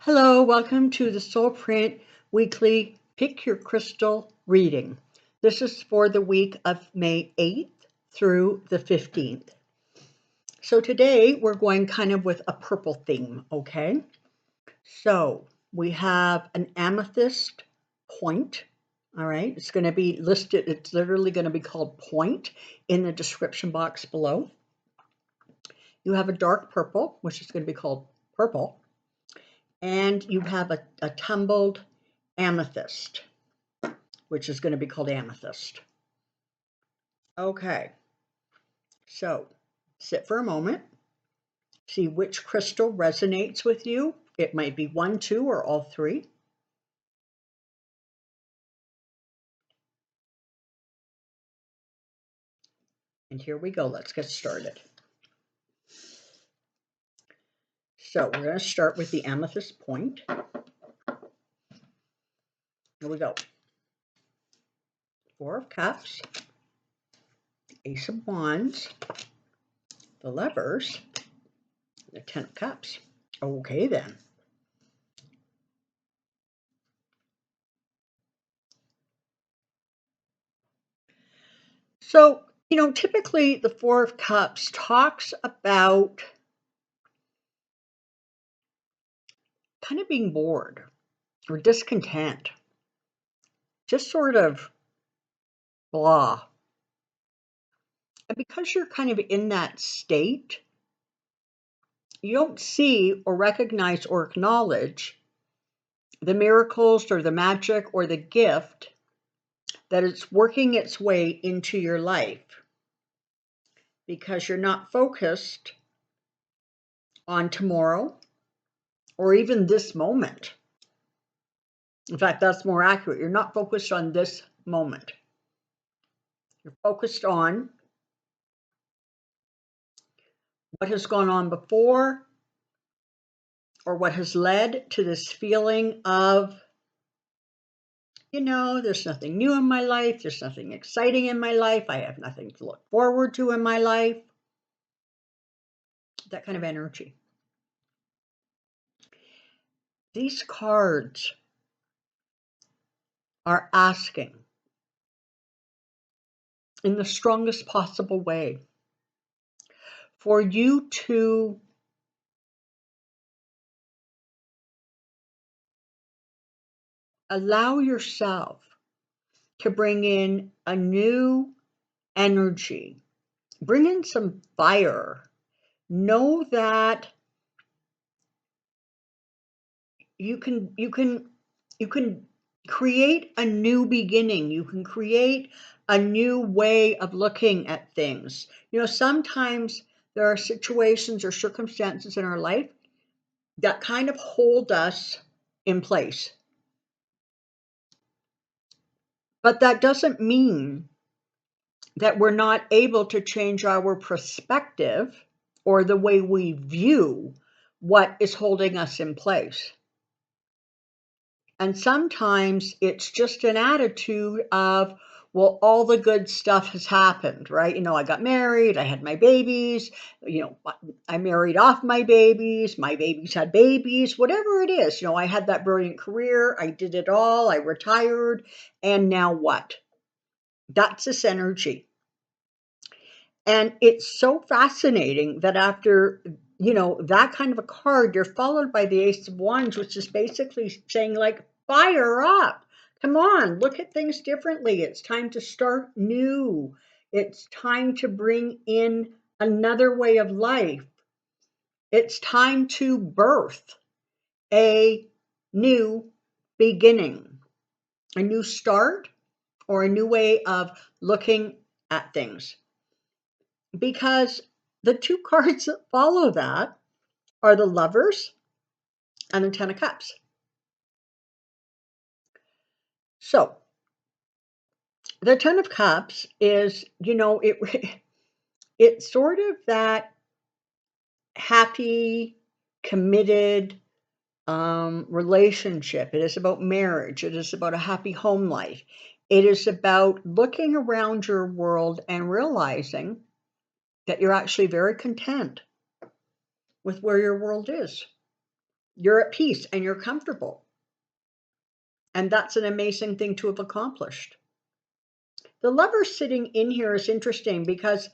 Hello, welcome to the Soulprint Weekly Pick Your Crystal reading. This is for the week of May 8th through the 15th. So today we're going kind of with a purple theme, okay? So we have an amethyst point, all right? It's going to be listed, it's literally going to be called point in the description box below. You have a dark purple, which is going to be called purple. And you have a tumbled amethyst, which is going to be called amethyst. Okay, so sit for a moment, see which crystal resonates with you. It might be one, two, or all three. And here we go. Let's get started. So we're going to start with the amethyst point. Here we go. Four of Cups, Ace of Wands, the Lovers, the Ten of Cups. Okay, then. So, typically the Four of Cups talks about kind of being bored or discontent, just sort of blah. And because you're kind of in that state, you don't see or recognize or acknowledge the miracles or the magic or the gift that is working its way into your life, because you're not focused on tomorrow or even this moment. In fact, that's more accurate. You're not focused on this moment. You're focused on what has gone on before, or what has led to this feeling of, there's nothing new in my life, there's nothing exciting in my life, I have nothing to look forward to in my life. That kind of energy. These cards are asking in the strongest possible way for you to allow yourself to bring in a new energy, bring in some fire. Know that you can create a new beginning. You can create a new way of looking at things. Sometimes there are situations or circumstances in our life that kind of hold us in place. But that doesn't mean that we're not able to change our perspective or the way we view what is holding us in place. And sometimes it's just an attitude of, well, all the good stuff has happened, right? I got married, I had my babies, I married off my babies had babies, whatever it is. I had that brilliant career, I did it all, I retired, and now what? That's this energy. And it's so fascinating that after, that kind of a card, you're followed by the Ace of Wands, which is basically saying, like, fire up. Come on, look at things differently. It's time to start new. It's time to bring in another way of life. It's time to birth a new beginning, a new start, or a new way of looking at things. Because the two cards that follow that are the Lovers and the Ten of Cups. So the Ten of Cups is, it's sort of that happy, committed relationship. It is about marriage. It is about a happy home life. It is about looking around your world and realizing that you're actually very content with where your world is. You're at peace and you're comfortable. And that's an amazing thing to have accomplished. The lover sitting in here is interesting because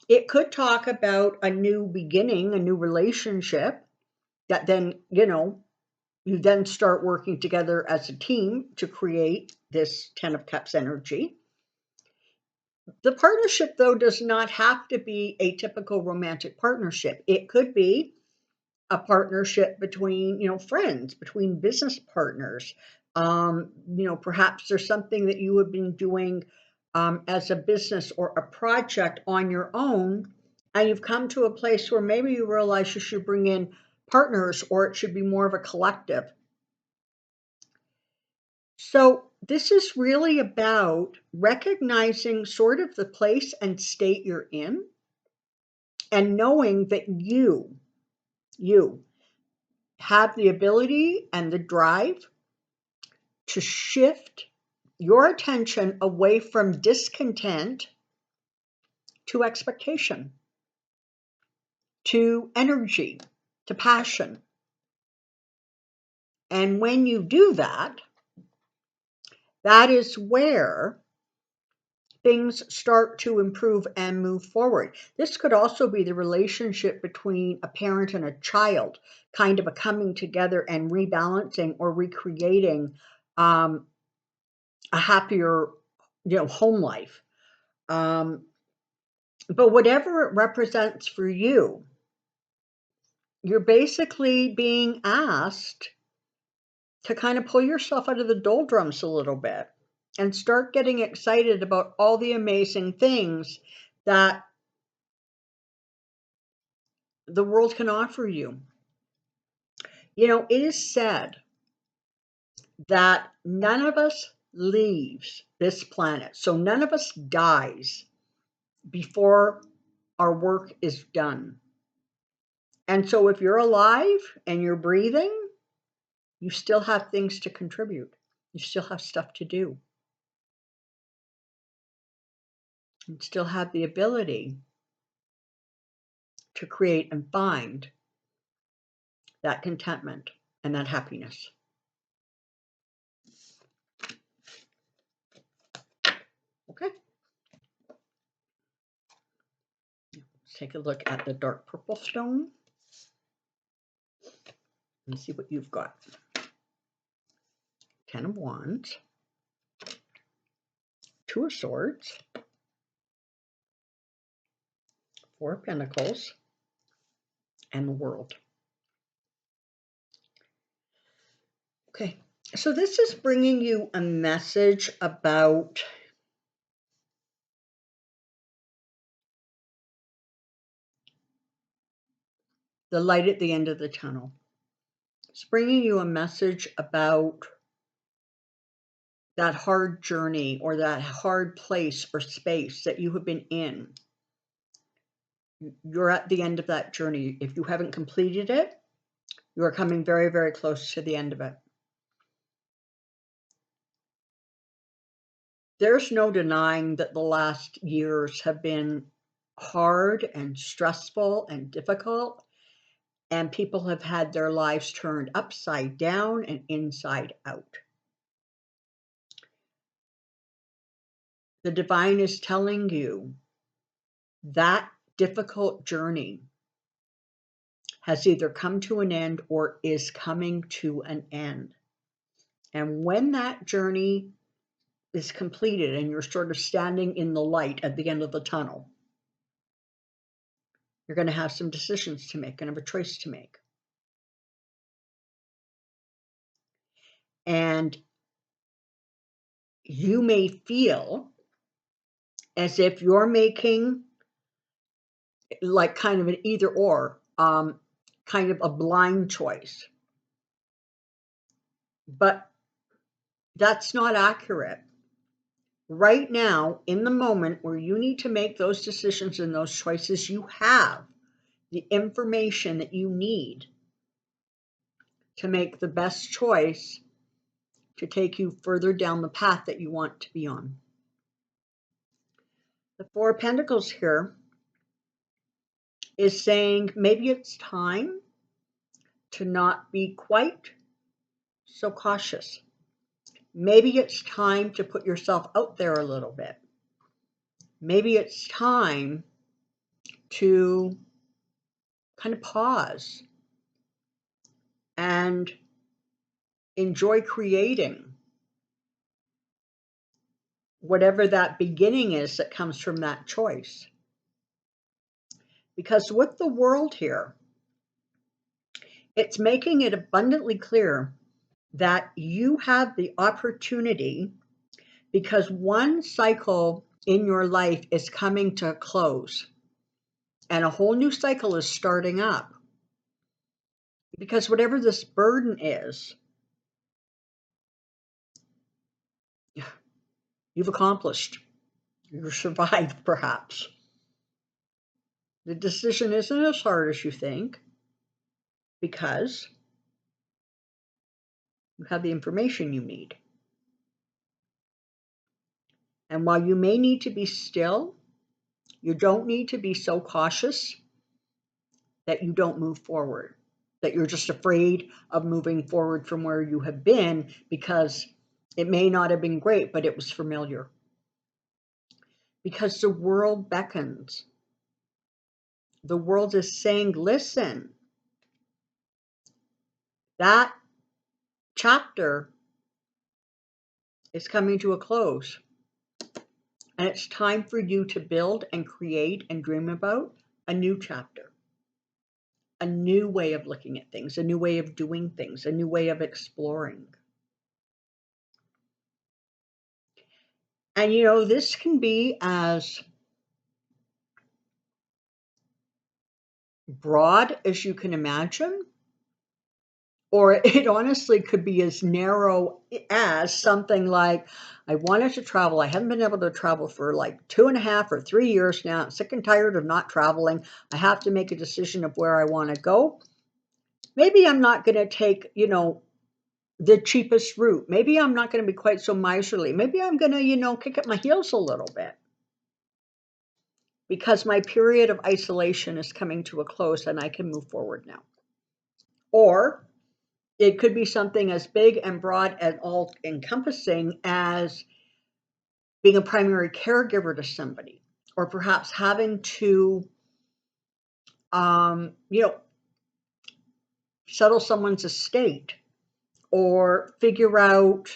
it could talk about a new beginning, a new relationship that then, you then start working together as a team to create this 10 of Cups energy. The partnership, though, does not have to be a typical romantic partnership. It could be a partnership between, friends, between business partners. Perhaps there's something that you have been doing as a business or a project on your own, and you've come to a place where maybe you realize you should bring in partners, or it should be more of a collective. So this is really about recognizing sort of the place and state you're in, and knowing that you have the ability and the drive to shift your attention away from discontent to expectation, to energy, to passion. And when you do that, that is where things start to improve and move forward. This could also be the relationship between a parent and a child, kind of a coming together and rebalancing or recreating a happier, home life. But whatever it represents for you, you're basically being asked to kind of pull yourself out of the doldrums a little bit and start getting excited about all the amazing things that the world can offer you. It is said that none of us leaves this planet, so none of us dies before our work is done. And so if you're alive and you're breathing, you still have things to contribute. You still have stuff to do. You still have the ability to create and find that contentment and that happiness. Okay. Let's take a look at the dark purple stone and see what you've got. 10 of Wands, 2 of Swords, 4 of Pentacles, and the World. Okay, so this is bringing you a message about the light at the end of the tunnel. It's bringing you a message about that hard journey or that hard place or space that you have been in. You're at the end of that journey. If you haven't completed it, you are coming very, very close to the end of it. There's no denying that the last years have been hard and stressful and difficult, and people have had their lives turned upside down and inside out. The divine is telling you that difficult journey has either come to an end or is coming to an end. And when that journey is completed and you're sort of standing in the light at the end of the tunnel, you're going to have some decisions to make, going to have a choice to make. And you may feel as if you're making like kind of an either or, kind of a blind choice. But that's not accurate. Right now, in the moment where you need to make those decisions and those choices, you have the information that you need to make the best choice to take you further down the path that you want to be on. The 4 of Pentacles here is saying maybe it's time to not be quite so cautious. Maybe it's time to put yourself out there a little bit. Maybe it's time to kind of pause and enjoy creating whatever that beginning is that comes from that choice. Because with the world here, it's making it abundantly clear that you have the opportunity, because one cycle in your life is coming to a close and a whole new cycle is starting up. Because whatever this burden is, you've accomplished. You've survived, perhaps. The decision isn't as hard as you think because you have the information you need. And while you may need to be still, you don't need to be so cautious that you don't move forward, that you're just afraid of moving forward from where you have been because it may not have been great, but it was familiar. Because the world beckons. The world is saying, listen, that chapter is coming to a close. And it's time for you to build and create and dream about a new chapter, a new way of looking at things, a new way of doing things, a new way of exploring. And this can be as broad as you can imagine, or it honestly could be as narrow as something like, I wanted to travel. I haven't been able to travel for like 2.5 or 3 years now. I'm sick and tired of not traveling. I have to make a decision of where I want to go. Maybe I'm not going to take, the cheapest route. Maybe I'm not going to be quite so miserly. Maybe I'm going to, kick up my heels a little bit because my period of isolation is coming to a close and I can move forward now. Or it could be something as big and broad and all encompassing as being a primary caregiver to somebody, or perhaps having to, settle someone's estate, or figure out,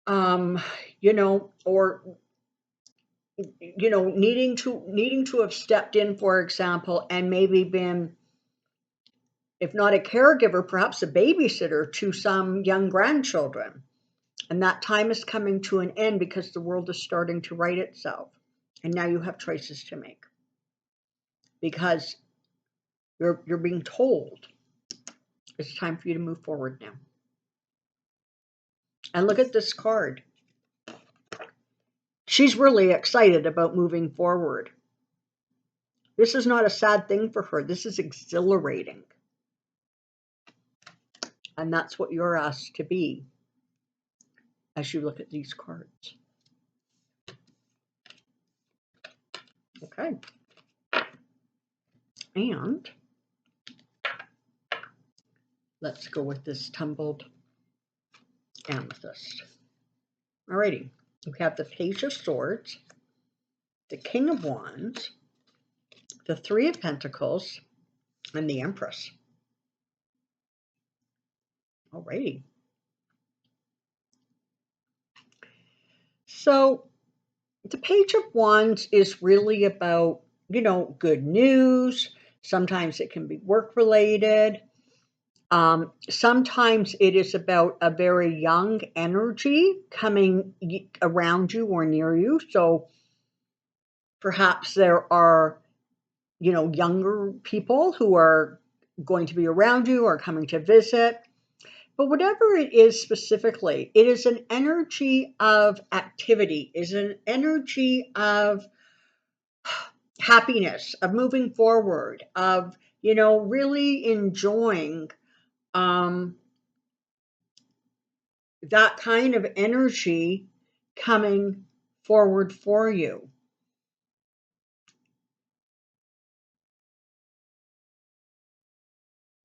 or needing to have stepped in, for example, and maybe been, if not a caregiver, perhaps a babysitter to some young grandchildren. And that time is coming to an end because the world is starting to right itself. And now you have choices to make. Because you're being told it's time for you to move forward now. And look at this card. She's really excited about moving forward. This is not a sad thing for her. This is exhilarating. And that's what you're asked to be as you look at these cards. Okay. And let's go with this tumbled amethyst. Alrighty. We have the Page of Swords, the King of Wands, the Three of Pentacles, and the Empress. Alrighty. So the Page of Wands is really about, good news. Sometimes it can be work-related. Sometimes it is about a very young energy coming around you or near you. So perhaps there are, younger people who are going to be around you or coming to visit. But whatever it is specifically, it is an energy of activity, is an energy of happiness, of moving forward, of, really enjoying that kind of energy coming forward for you.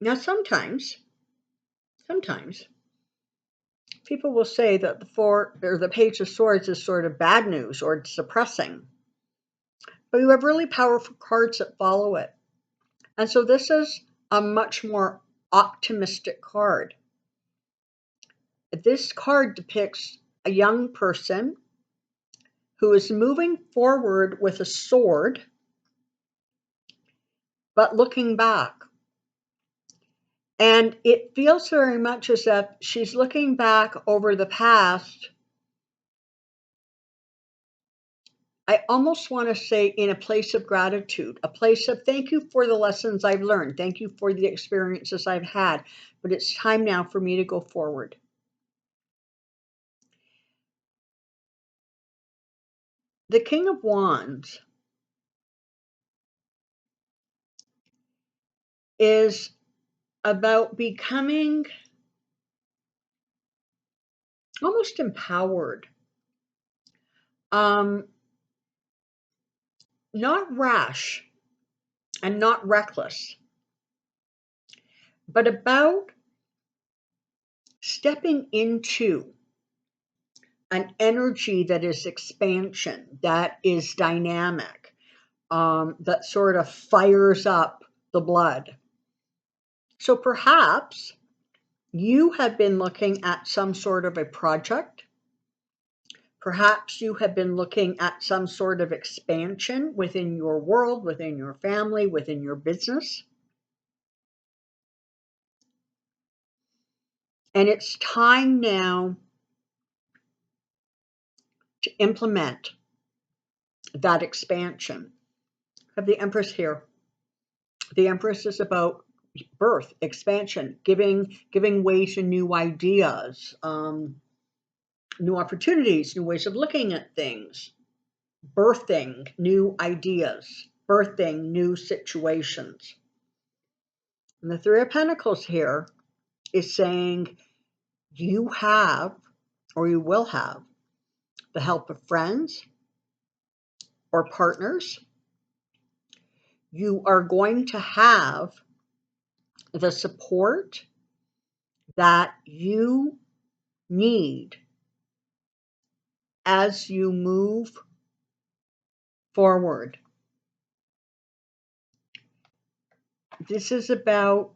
Now, sometimes people will say that the Page of Swords is sort of bad news or depressing, but you have really powerful cards that follow it. And so this is a much more optimistic card. This card depicts a young person who is moving forward with a sword, but looking back. And it feels very much as if she's looking back over the past. I almost want to say in a place of gratitude, a place of thank you for the lessons I've learned. Thank you for the experiences I've had. But it's time now for me to go forward. The King of Wands is about becoming almost empowered. Not rash and not reckless, but about stepping into an energy that is expansion, that is dynamic, that sort of fires up the blood. So perhaps you have been looking at some sort of a project. Perhaps you have been looking at some sort of expansion within your world, within your family, within your business. And it's time now to implement that expansion. I have the Empress here. The Empress is about birth, expansion, giving way to new ideas, new opportunities, new ways of looking at things, birthing new ideas, birthing new situations. And the Three of Pentacles here is saying you have, or you will have, the help of friends or partners. You are going to have the support that you need as you move forward. This is about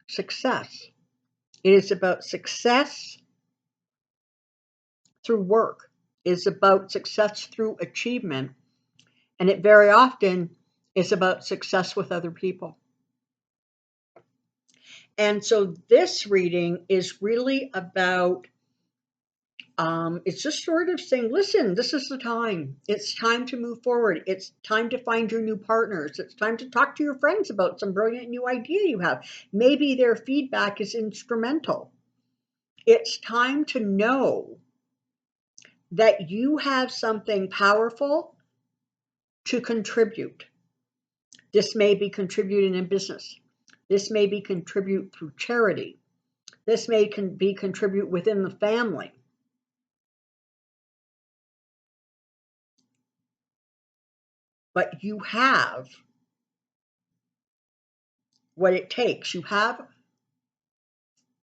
success. It is about success through work. It is about success through achievement. And it very often is about success with other people. And so this reading is really about, it's just sort of saying, listen, this is the time. It's time to move forward. It's time to find your new partners. It's time to talk to your friends about some brilliant new idea you have. Maybe their feedback is instrumental. It's time to know that you have something powerful to contribute. This may be contributing in business. This may be contribute through charity. This may be contribute within the family. But you have what it takes. You have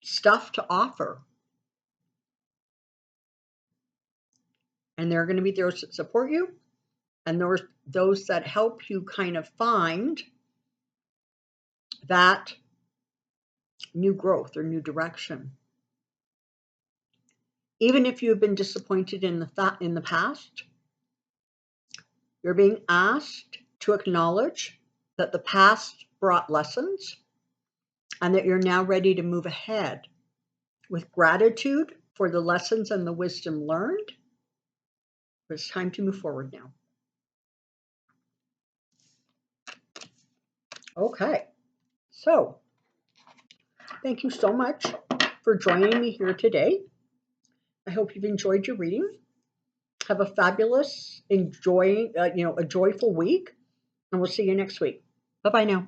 stuff to offer. And there are going to be those that support you and those that help you kind of find that new growth or new direction. Even if you've been disappointed in the past, you're being asked to acknowledge that the past brought lessons and that you're now ready to move ahead with gratitude for the lessons and the wisdom learned. But it's time to move forward now. Okay, so thank you so much for joining me here today. I hope you've enjoyed your reading. Have a fabulous, a joyful week, and we'll see you next week. Bye-bye now.